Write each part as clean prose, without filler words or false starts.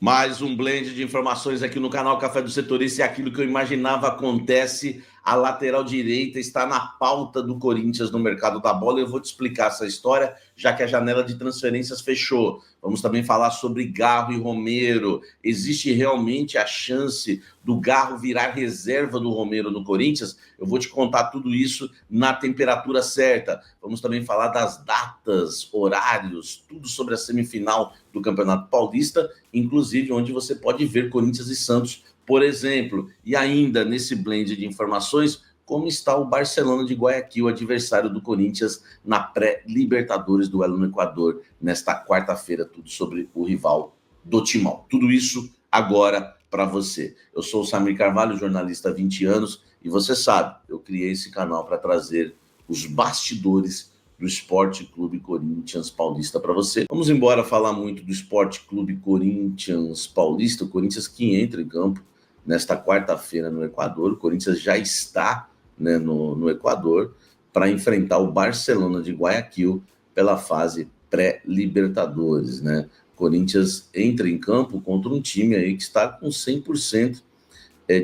Mais um blend de informações aqui no canal Café do Setorista, e aquilo que eu imaginava acontece. A lateral direita está na pauta do Corinthians no mercado da bola. Eu vou te explicar essa história, já que a janela de transferências fechou. Vamos também falar sobre Garro e Romero. Existe realmente a chance do Garro virar reserva do Romero no Corinthians? Eu vou te contar tudo isso na temperatura certa. Vamos também falar das datas, horários, tudo sobre a semifinal do Campeonato Paulista, inclusive onde você pode ver Corinthians e Santos, por exemplo. E ainda nesse blend de informações, como está o Barcelona de Guayaquil, adversário do Corinthians na pré-Libertadores, duelo no Equador, nesta quarta-feira, tudo sobre o rival do Timão. Tudo isso agora para você. Eu sou o Samir Carvalho, jornalista há 20 anos, e você sabe, eu criei esse canal para trazer os bastidores do Esporte Clube Corinthians Paulista para você. Vamos embora falar muito do Esporte Clube Corinthians Paulista, o Corinthians que entra em campo nesta quarta-feira no Equador. O Corinthians já está, né, no Equador para enfrentar o Barcelona de Guayaquil pela fase pré-Libertadores, né? O Corinthians entra em campo contra um time aí que está com 100%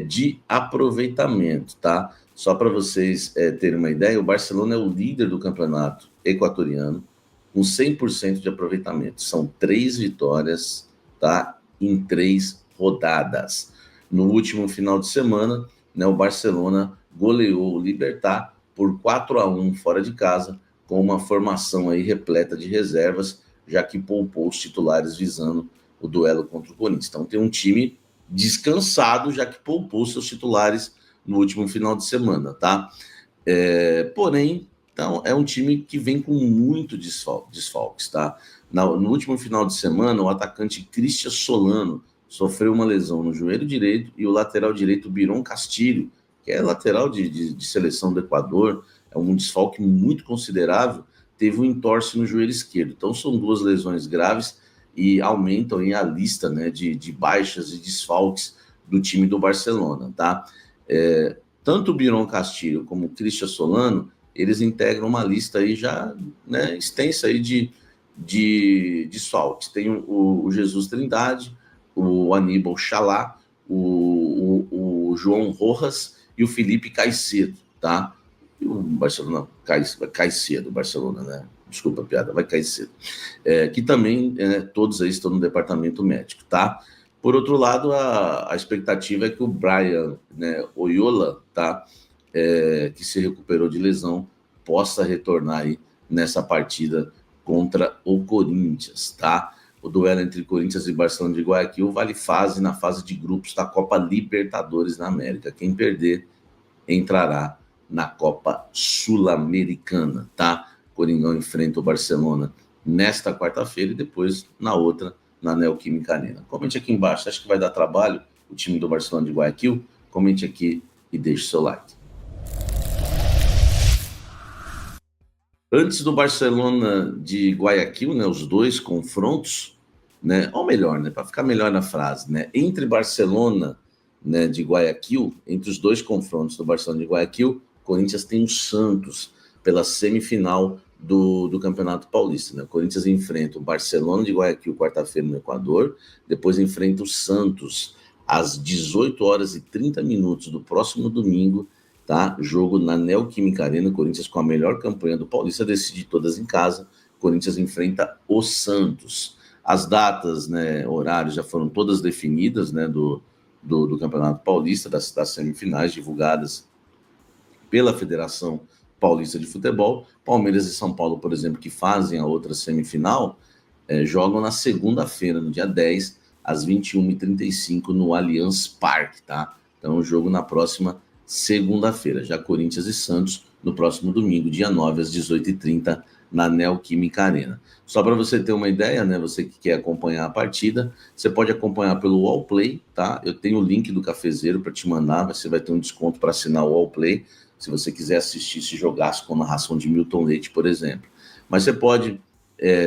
de aproveitamento, tá? Só para vocês terem uma ideia, o Barcelona é o líder do campeonato equatoriano, com 100% de aproveitamento. São 3 vitórias, tá? Em 3 rodadas. No último final de semana, né, o Barcelona goleou o Libertad por 4-1 fora de casa, com uma formação aí repleta de reservas, já que poupou os titulares visando o duelo contra o Corinthians. Então tem um time descansado, já que poupou seus titulares no último final de semana, tá? Porém, então, é um time que vem com muito desfalques, tá? No último final de semana, o atacante Christian Solano sofreu uma lesão no joelho direito, e o lateral direito Byron Castilho, que é lateral de seleção do Equador, é um desfalque muito considerável, teve um entorse no joelho esquerdo. Então são 2 lesões graves e aumentam aí a lista, né, de baixas e desfalques do time do Barcelona, tá? Tanto o Byron Castilho como o Christian Solano, eles integram uma lista aí já, né, extensa aí de desfalques. Tem o Jesus Trindade, o Aníbal Chalá, o João Rojas e o Felipe Caicedo, tá? E o Barcelona cai cedo, o Barcelona, né? Desculpa a piada, vai cair cedo. Que também, todos aí estão no departamento médico, tá? Por outro lado, a expectativa é que o Brian, né, Oyola, tá? Que se recuperou de lesão, possa retornar aí nessa partida contra o Corinthians, tá? O duelo entre Corinthians e Barcelona de Guayaquil vale na fase de grupos da Copa Libertadores na América. Quem perder entrará na Copa Sul-Americana, tá? Coringão enfrenta o Barcelona nesta quarta-feira e depois na outra, na Neoquímica Arena. Comente aqui embaixo, acha que vai dar trabalho o time do Barcelona de Guayaquil? Comente aqui e deixe seu like. Antes do Barcelona de Guayaquil, né, os 2 confrontos, né, ou melhor, né, para ficar melhor na frase, né, entre Barcelona, né, de Guayaquil, entre os 2 confrontos do Barcelona de Guayaquil, Corinthians tem o Santos pela semifinal do Campeonato Paulista, né? O Corinthians enfrenta o Barcelona de Guayaquil quarta-feira no Equador, depois enfrenta o Santos às 18h30 do próximo domingo, tá? Jogo na Neoquímica Arena. Corinthians com a melhor campanha do Paulista, decide todas em casa. Corinthians enfrenta o Santos. As datas, né, horários já foram todas definidas, né, do Campeonato Paulista, das semifinais divulgadas pela Federação Paulista de Futebol. Palmeiras e São Paulo, por exemplo, que fazem a outra semifinal, jogam na segunda-feira, no dia 10, às 21h35, no Allianz Parque, tá? Então, o jogo na próxima segunda-feira. Já Corinthians e Santos, no próximo domingo, dia 9, às 18h30, na Neoquímica Arena. Só para você ter uma ideia, né? Você que quer acompanhar a partida, você pode acompanhar pelo Wallplay, tá? Eu tenho o link do Cafezeiro para te mandar, você vai ter um desconto para assinar o Wallplay, se você quiser assistir esse jogaço com narração de Milton Leite, por exemplo. Mas você pode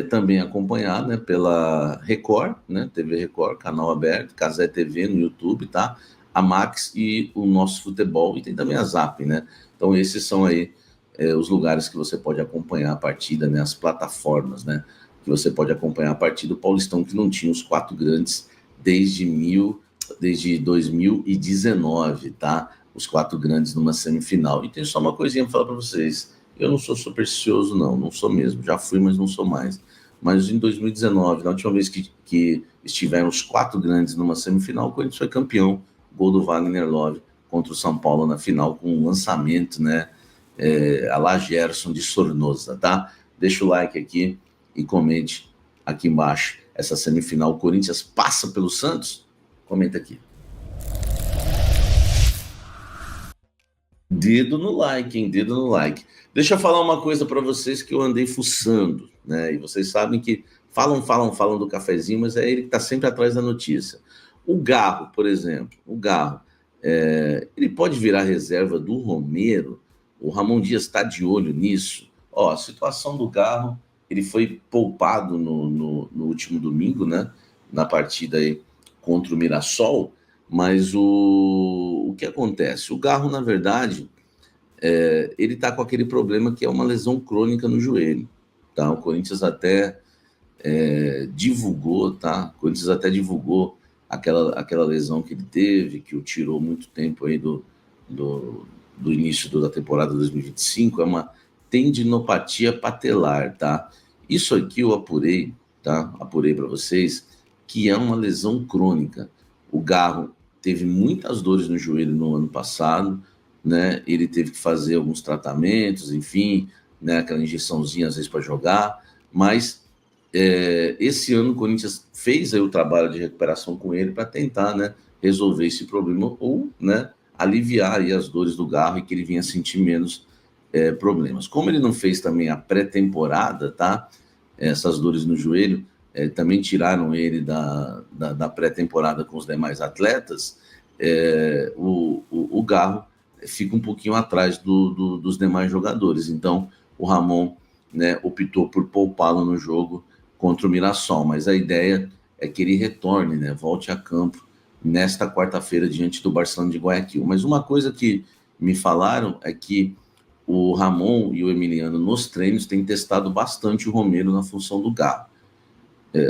também acompanhar, né, pela Record, né, TV Record, canal aberto, Cazé TV no YouTube, tá? A Max e o Nosso Futebol, e tem também a Zap, né? Então esses são aí os lugares que você pode acompanhar a partida, né, as plataformas, né, que você pode acompanhar a partida do Paulistão, que não tinha os 4 grandes desde 2019, tá? Os 4 grandes numa semifinal. E tem só uma coisinha para falar para vocês. Eu não sou supersticioso, não sou mesmo. Já fui, mas não sou mais. Mas em 2019, na última vez que estiveram os 4 grandes numa semifinal, o Corinthians foi campeão. Gol do Wagner Love contra o São Paulo na final, com um lançamento, né? A lá Gerson de Sornosa, tá? Deixa o like aqui e comente aqui embaixo. Essa semifinal, o Corinthians passa pelo Santos? Comenta aqui. Dedo no like, hein? Dedo no like. Deixa eu falar uma coisa para vocês que eu andei fuçando, né? E vocês sabem que falam do cafezinho, mas é ele que está sempre atrás da notícia. O Garro, por exemplo, ele pode virar reserva do Romero? O Ramon Dias está de olho nisso? Ó, a situação do Garro, ele foi poupado no último domingo, né? Na partida aí contra o Mirassol, mas o que acontece? O Garro, na verdade, ele está com aquele problema que é uma lesão crônica no joelho, tá? O Corinthians até divulgou, tá? O Corinthians até divulgou aquela lesão que ele teve, que o tirou muito tempo aí do início da temporada 2025, é uma tendinopatia patelar, tá? Isso aqui eu apurei, tá? Apurei para vocês, que é uma lesão crônica. O Garro teve muitas dores no joelho no ano passado, né? Ele teve que fazer alguns tratamentos, enfim, né? Aquela injeçãozinha às vezes para jogar, mas esse ano o Corinthians fez aí o trabalho de recuperação com ele para tentar, né, resolver esse problema ou, né, aliviar aí as dores do Garro e que ele vinha sentir menos problemas. Como ele não fez também a pré-temporada, tá? Essas dores no joelho também tiraram ele da pré-temporada com os demais atletas. O Garro fica um pouquinho atrás dos demais jogadores. Então, o Ramon, né, optou por poupá-lo no jogo contra o Mirassol, mas a ideia é que ele retorne, né, volte a campo nesta quarta-feira diante do Barcelona de Guayaquil. Mas uma coisa que me falaram é que o Ramon e o Emiliano nos treinos têm testado bastante o Romero na função do Garro.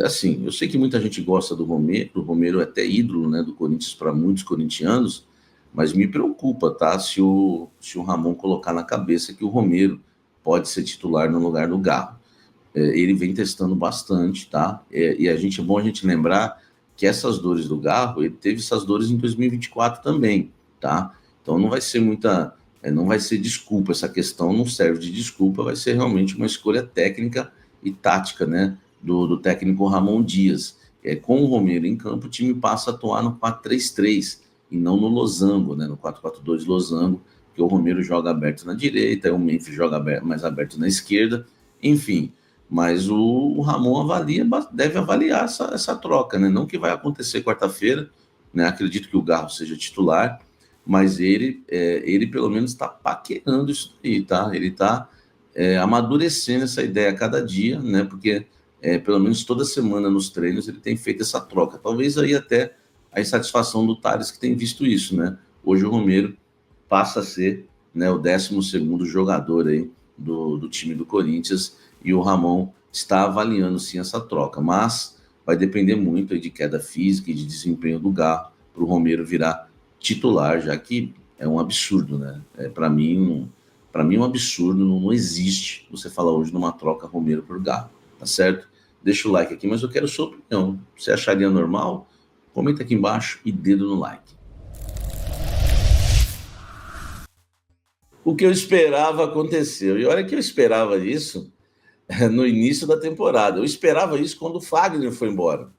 Assim, eu sei que muita gente gosta do Romero é até ídolo, né, do Corinthians para muitos corintianos, mas me preocupa, tá, se o Ramon colocar na cabeça que o Romero pode ser titular no lugar do Garro. Ele vem testando bastante, tá? E é bom a gente lembrar que essas dores do Garro, ele teve essas dores em 2024 também, tá? Então não vai ser não vai ser desculpa, essa questão não serve de desculpa, vai ser realmente uma escolha técnica e tática, né, do técnico Ramon Dias. Com o Romero em campo, o time passa a atuar no 4-3-3 e não no losango, né, no 4-4-2 losango, que o Romero joga aberto na direita, o Memphis joga mais aberto na esquerda, enfim. Mas o Ramon deve avaliar essa troca, né? Não que vai acontecer quarta-feira, né? Acredito que o Garro seja titular, mas ele pelo menos está paquerando isso aí, tá? Ele está amadurecendo essa ideia a cada dia, né? Porque pelo menos toda semana nos treinos ele tem feito essa troca. Talvez aí até a insatisfação do Tales que tem visto isso, né? Hoje o Romero passa a ser, né, o 12º jogador aí do time do Corinthians, e o Ramon está avaliando sim essa troca, mas vai depender muito aí de queda física e de desempenho do Garro para o Romero virar titular, já que é um absurdo, né? Para mim é um absurdo, não existe você falar hoje numa troca Romero por Garro, tá certo? Deixa o like aqui, mas eu quero sua opinião. Você acharia normal? Comenta aqui embaixo e dedo no like. O que eu esperava aconteceu. E olha que eu esperava isso no início da temporada. Eu esperava isso quando o Fagner foi embora,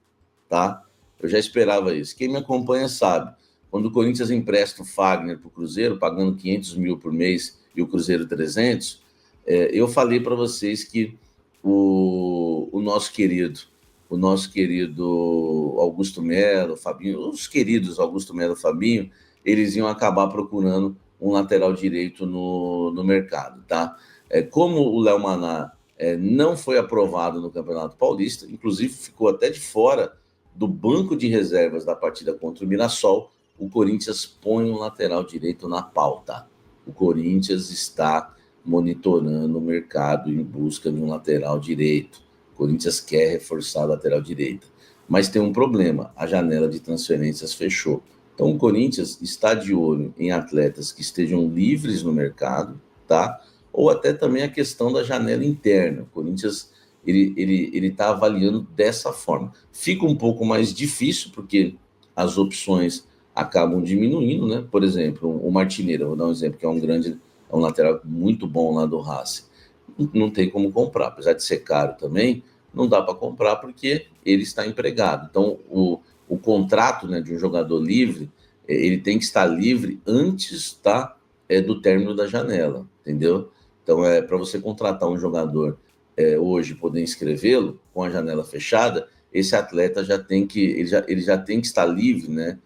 tá? Eu já esperava isso. Quem me acompanha sabe. Quando o Corinthians empresta o Fagner para o Cruzeiro, pagando 500 mil por mês e o Cruzeiro 300, eu falei para vocês que o nosso querido Augusto Melo, Fabinho, os queridos Augusto Melo e Fabinho, eles iam acabar procurando um lateral direito no mercado, tá? Como o Léo Maná não foi aprovado no Campeonato Paulista, inclusive ficou até de fora do banco de reservas da partida contra o Mirassol, o Corinthians põe um lateral direito na pauta. O Corinthians está monitorando o mercado em busca de um lateral direito. O Corinthians quer reforçar a lateral direita. Mas tem um problema, a janela de transferências fechou. Então o Corinthians está de olho em atletas que estejam livres no mercado, tá? Ou até também a questão da janela interna. O Corinthians ele está avaliando dessa forma. Fica um pouco mais difícil, porque as opções acabam diminuindo, né? Por exemplo, o Martineira, vou dar um exemplo, que é um lateral muito bom lá do Racing. Não tem como comprar, apesar de ser caro também, não dá para comprar porque ele está empregado. Então, o contrato, né, de um jogador livre, ele tem que estar livre antes, tá, do término da janela, entendeu? Então, para você contratar um jogador hoje, poder inscrevê-lo com a janela fechada, esse atleta ele já tem que estar livre, né,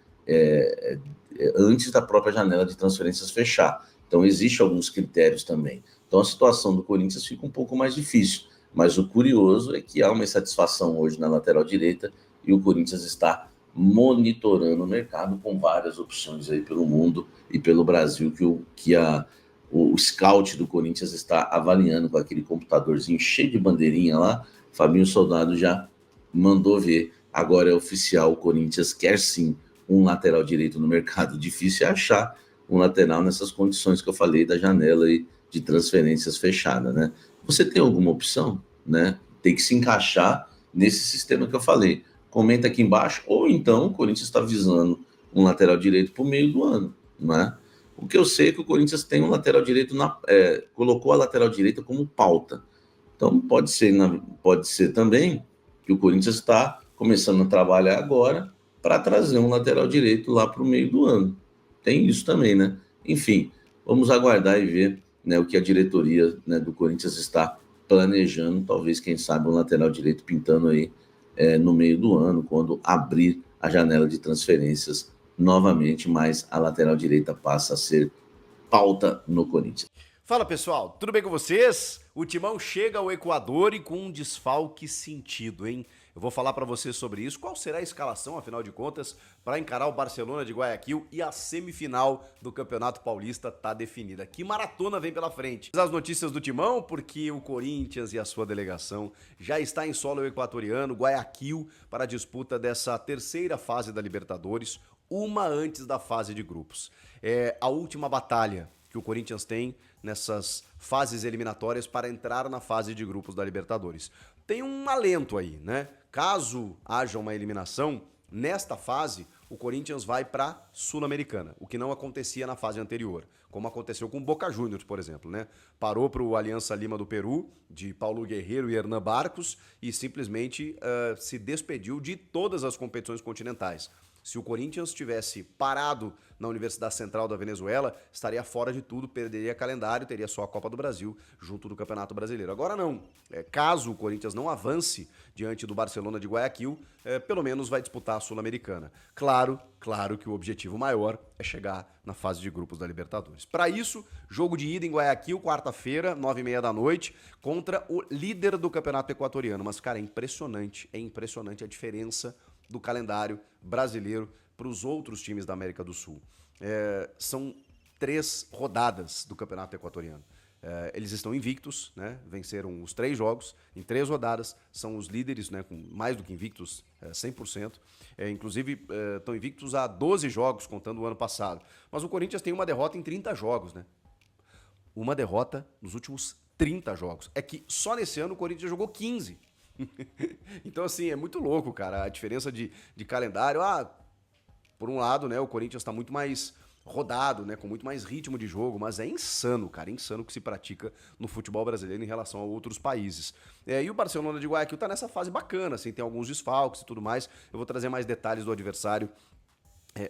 antes da própria janela de transferências fechar. Então, existem alguns critérios também. Então, a situação do Corinthians fica um pouco mais difícil. Mas o curioso é que há uma insatisfação hoje na lateral direita e o Corinthians está monitorando o mercado com várias opções aí pelo mundo e pelo Brasil o scout do Corinthians está avaliando com aquele computadorzinho cheio de bandeirinha lá. Fabinho Soldado já mandou ver. Agora é oficial, o Corinthians quer sim um lateral direito no mercado. Difícil é achar um lateral nessas condições que eu falei da janela aí de transferências fechada, né? Você tem alguma opção, né? Tem que se encaixar nesse sistema que eu falei. Comenta aqui embaixo, ou então o Corinthians está visando um lateral direito para o meio do ano, né? O que eu sei é que o Corinthians tem um lateral direito, colocou a lateral direita como pauta. Então pode ser também que o Corinthians está começando a trabalhar agora para trazer um lateral direito lá para o meio do ano. Tem isso também, né? Enfim, vamos aguardar e ver, né, o que a diretoria, né, do Corinthians está planejando. Talvez, quem sabe, um lateral direito pintando aí no meio do ano, quando abrir a janela de transferências novamente, mas a lateral direita passa a ser pauta no Corinthians. Fala pessoal, tudo bem com vocês? O Timão chega ao Equador e com um desfalque sentido, hein? Eu vou falar pra vocês sobre isso. Qual será a escalação, afinal de contas, para encarar o Barcelona de Guayaquil, e a semifinal do Campeonato Paulista tá definida. Que maratona vem pela frente? As notícias do Timão, porque o Corinthians e a sua delegação já está em solo equatoriano, Guayaquil, para a disputa dessa terceira fase da Libertadores, uma antes da fase de grupos. É a última batalha que o Corinthians tem nessas fases eliminatórias para entrar na fase de grupos da Libertadores. Tem um alento aí, né? Caso haja uma eliminação, nesta fase, o Corinthians vai para Sul-Americana, o que não acontecia na fase anterior, como aconteceu com o Boca Juniors, por exemplo, né? Parou para o Aliança Lima do Peru, de Paulo Guerreiro e Hernan Barcos, e simplesmente se despediu de todas as competições continentais. Se o Corinthians tivesse parado na Universidade Central da Venezuela, estaria fora de tudo, perderia calendário, teria só a Copa do Brasil junto do Campeonato Brasileiro. Agora não. Caso o Corinthians não avance diante do Barcelona de Guayaquil, pelo menos vai disputar a Sul-Americana. Claro que o objetivo maior é chegar na fase de grupos da Libertadores. Para isso, jogo de ida em Guayaquil, quarta-feira, 9h30 da noite, contra o líder do Campeonato Equatoriano. Mas, cara, é impressionante a diferença do calendário brasileiro para os outros times da América do Sul. São 3 rodadas do Campeonato Equatoriano. Eles estão invictos, né? Venceram os 3 jogos em 3 rodadas, são os líderes, né? Com mais do que invictos, 100%. Inclusive, estão invictos a 12 jogos, contando o ano passado. Mas o Corinthians tem uma derrota em 30 jogos, né? Uma derrota nos últimos 30 jogos. É que só nesse ano o Corinthians jogou 15. Então, assim, é muito louco, cara, a diferença de calendário. Por um lado, né, o Corinthians está muito mais rodado, né, com muito mais ritmo de jogo, mas é insano, cara, insano o que se pratica no futebol brasileiro em relação a outros países. E o Barcelona de Guayaquil tá nessa fase bacana, assim, tem alguns desfalques e tudo mais. Eu vou trazer mais detalhes do adversário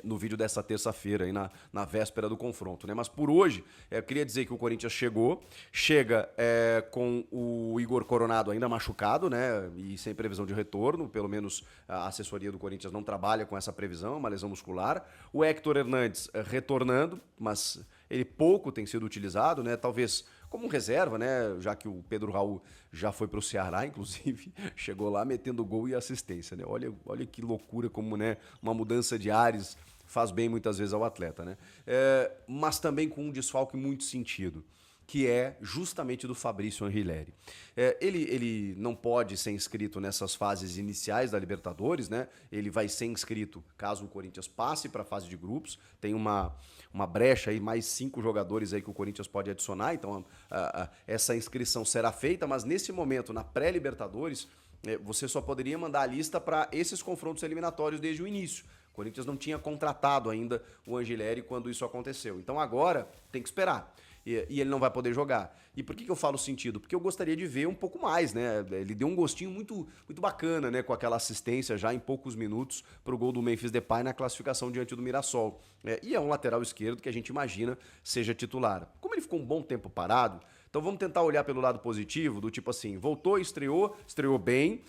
no vídeo dessa terça-feira, aí na véspera do confronto, né? Mas por hoje, eu queria dizer que o Corinthians chega com o Igor Coronado ainda machucado, né? E sem previsão de retorno, pelo menos a assessoria do Corinthians não trabalha com essa previsão, uma lesão muscular. O Héctor Hernandes retornando, mas ele pouco tem sido utilizado, né? Talvez como reserva, né? Já que o Pedro Raul já foi para o Ceará, inclusive, chegou lá metendo gol e assistência, né? Olha que loucura como, né, uma mudança de ares faz bem muitas vezes ao atleta, né? Mas também com um desfalque muito sentido. que é justamente do Fabrício Anrileri. Ele não pode ser inscrito nessas fases iniciais da Libertadores, né? Ele vai ser inscrito caso o Corinthians passe para a fase de grupos. Tem uma brecha aí, mais 5 jogadores aí que o Corinthians pode adicionar, então essa inscrição será feita, mas nesse momento, na pré-Libertadores, você só poderia mandar a lista para esses confrontos eliminatórios desde o início. O Corinthians não tinha contratado ainda o Angileri quando isso aconteceu. Então agora tem que esperar. E ele não vai poder jogar. E por que eu falo sentido? Porque eu gostaria de ver um pouco mais, né? Ele deu um gostinho muito, muito bacana, né? Com aquela assistência já em poucos minutos para o gol do Memphis Depay na classificação diante do Mirassol. E é um lateral esquerdo que a gente imagina seja titular. Como ele ficou um bom tempo parado, então vamos tentar olhar pelo lado positivo, do tipo assim, voltou, estreou bem,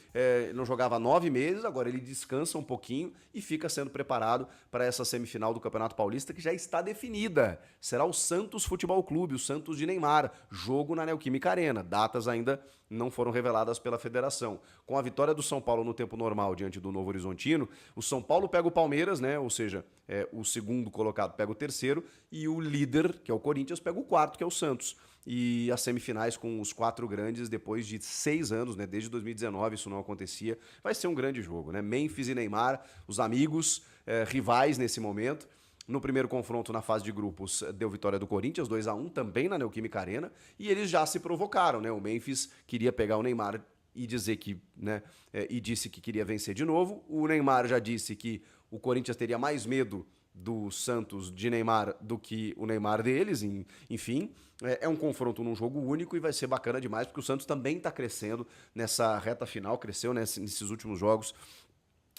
não jogava 9 meses, agora ele descansa um pouquinho e fica sendo preparado para essa semifinal do Campeonato Paulista que já está definida. Será o Santos Futebol Clube, o Santos de Neymar, jogo na Neoquímica Arena. Datas ainda não foram reveladas pela federação. Com a vitória do São Paulo no tempo normal diante do Novo Horizontino, o São Paulo pega o Palmeiras, né? Ou seja, o segundo colocado pega o terceiro e o líder, que é o Corinthians, pega o quarto, que é o Santos. E as semifinais com os 4 grandes depois de 6 anos, né? Desde 2019 isso não acontecia. Vai ser um grande jogo, né? Memphis e Neymar, os amigos, rivais nesse momento. No primeiro confronto na fase de grupos deu vitória do Corinthians, 2-1, também na Neoquímica Arena, e eles já se provocaram, né? O Memphis queria pegar o Neymar e dizer que, né? E disse que queria vencer de novo. O Neymar já disse que o Corinthians teria mais medo do Santos de Neymar do que o Neymar deles, enfim, é um confronto num jogo único e vai ser bacana demais, porque o Santos também está crescendo nessa reta final, cresceu nesses últimos jogos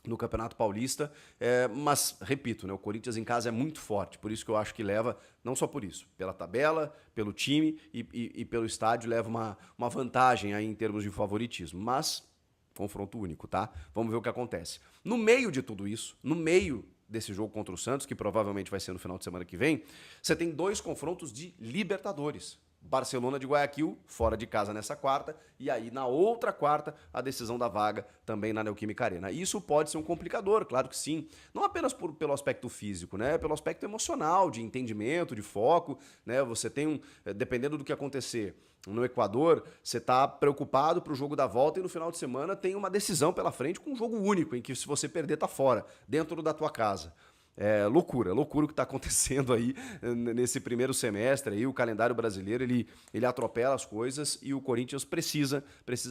no Campeonato Paulista, mas, repito, né, o Corinthians em casa é muito forte, por isso que eu acho que leva, não só por isso, pela tabela, pelo time e pelo estádio, leva uma vantagem aí em termos de favoritismo, mas confronto único, tá? Vamos ver o que acontece. No meio de tudo isso, no meio desse jogo contra o Santos, que provavelmente vai ser no final de semana que vem, você tem 2 confrontos de Libertadores. Barcelona de Guayaquil, fora de casa nessa quarta, e aí na outra quarta, a decisão da vaga também na Neoquímica Arena. Isso pode ser um complicador, claro que sim. Não apenas pelo aspecto físico, né? Pelo aspecto emocional, de entendimento, de foco, né? Você tem dependendo do que acontecer no Equador, você está preocupado para o jogo da volta e no final de semana tem uma decisão pela frente com um jogo único, em que se você perder, tá fora, dentro da tua casa. Loucura o que está acontecendo aí nesse primeiro semestre. Aí, o calendário brasileiro ele atropela as coisas e o Corinthians precisa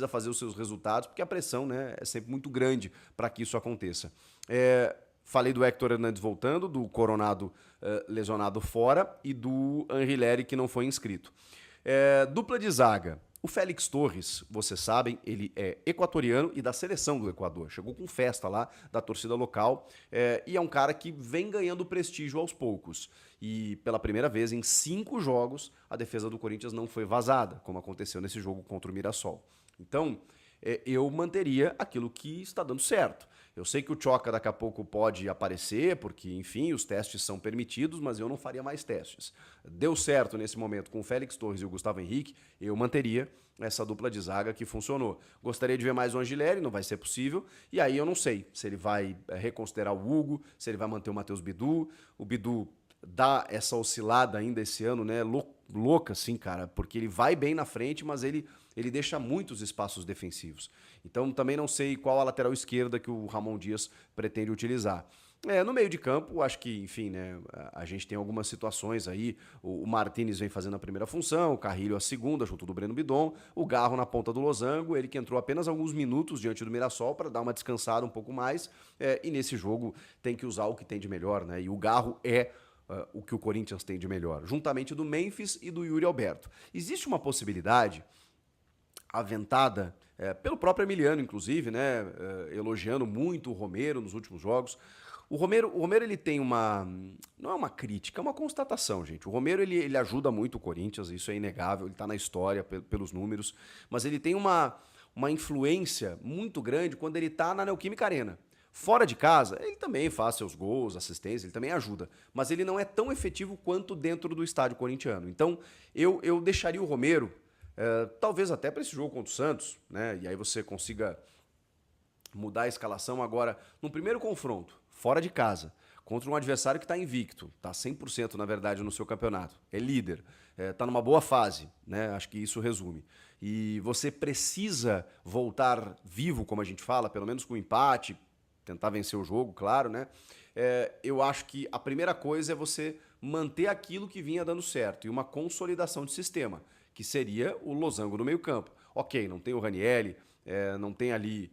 fazer os seus resultados, porque a pressão, né, é sempre muito grande para que isso aconteça. Falei do Héctor Hernandes voltando, do Coronado lesionado fora e do Anrileri que não foi inscrito. Dupla de zaga. O Félix Torres, vocês sabem, ele é equatoriano e da seleção do Equador. Chegou com festa lá da torcida local e é um cara que vem ganhando prestígio aos poucos. E pela primeira vez em 5 jogos, a defesa do Corinthians não foi vazada, como aconteceu nesse jogo contra o Mirassol. Então, eu manteria aquilo que está dando certo. Eu sei que o Tchoca daqui a pouco pode aparecer, porque, enfim, os testes são permitidos, mas eu não faria mais testes. Deu certo nesse momento com o Félix Torres e o Gustavo Henrique, eu manteria essa dupla de zaga que funcionou. Gostaria de ver mais o Angileri, não vai ser possível, e aí eu não sei se ele vai reconsiderar o Hugo, se ele vai manter o Matheus Bidu. O Bidu dá essa oscilada ainda esse ano, né? Louca, assim, cara, porque ele vai bem na frente, mas ele deixa muitos espaços defensivos. Então também não sei qual a lateral esquerda que o Ramon Dias pretende utilizar. No meio de campo, acho que, enfim, né, a gente tem algumas situações aí. O Martínez vem fazendo a primeira função, o Carrilho a segunda, junto do Breno Bidon, o Garro na ponta do losango, ele que entrou apenas alguns minutos diante do Mirassol para dar uma descansada um pouco mais, e nesse jogo tem que usar o que tem de melhor, né? E o Garro o que o Corinthians tem de melhor, juntamente do Memphis e do Yuri Alberto. Existe uma possibilidade aventada pelo próprio Emiliano, inclusive, né, elogiando muito o Romero nos últimos jogos. O Romero ele tem não é uma crítica, é uma constatação, gente. O Romero ele ajuda muito o Corinthians, isso é inegável, ele está na história pelos números, mas ele tem uma influência muito grande quando ele está na Neoquímica Arena. Fora de casa, ele também faz seus gols, assistência, ele também ajuda, mas ele não é tão efetivo quanto dentro do estádio corintiano. Então, eu deixaria o Romero, talvez até para esse jogo contra o Santos, né? E aí você consiga mudar a escalação agora, no primeiro confronto, fora de casa, contra um adversário que está invicto, está 100% na verdade no seu campeonato, é líder, está numa boa fase, né? Acho que isso resume. E você precisa voltar vivo, como a gente fala, pelo menos com um empate, tentar vencer o jogo, claro, né? Eu acho que a primeira coisa é você manter aquilo que vinha dando certo e uma consolidação de sistema, que seria o losango no meio-campo. Ok, não tem o Ranieri, não tem ali.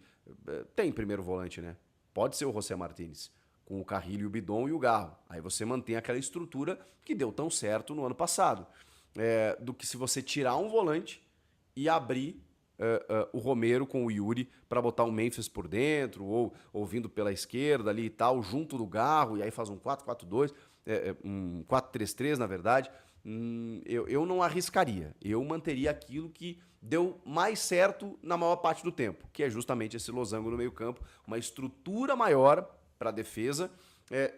Tem primeiro volante, né? Pode ser o José Martínez, com o Carrilho, o Bidon e o Garro. Aí você mantém aquela estrutura que deu tão certo no ano passado. Do que se você tirar um volante e abrir o Romero com o Yuri para botar o Memphis por dentro, ou vindo pela esquerda ali e tal, junto do Garro, e aí faz um 4-4-2, um 4-3-3, na verdade. Eu não arriscaria. Eu manteria aquilo que deu mais certo na maior parte do tempo, que é justamente esse losango no meio-campo, uma estrutura maior para a defesa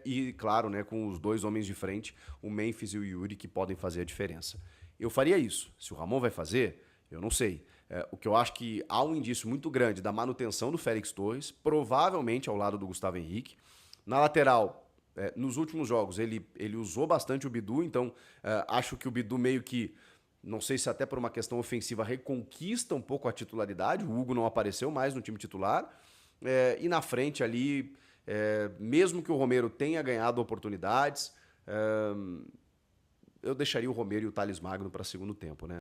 e, claro, né, com os dois homens de frente, o Memphis e o Yuri, que podem fazer a diferença. Eu faria isso. Se o Ramon vai fazer, eu não sei. O que eu acho que há um indício muito grande da manutenção do Félix Torres, provavelmente ao lado do Gustavo Henrique. Na lateral, nos últimos jogos, ele usou bastante o Bidu, então acho que o Bidu meio que, não sei se até por uma questão ofensiva, reconquista um pouco a titularidade. O Hugo não apareceu mais no time titular. E na frente ali, mesmo que o Romero tenha ganhado oportunidades, eu deixaria o Romero e o Thales Magno para segundo tempo, né?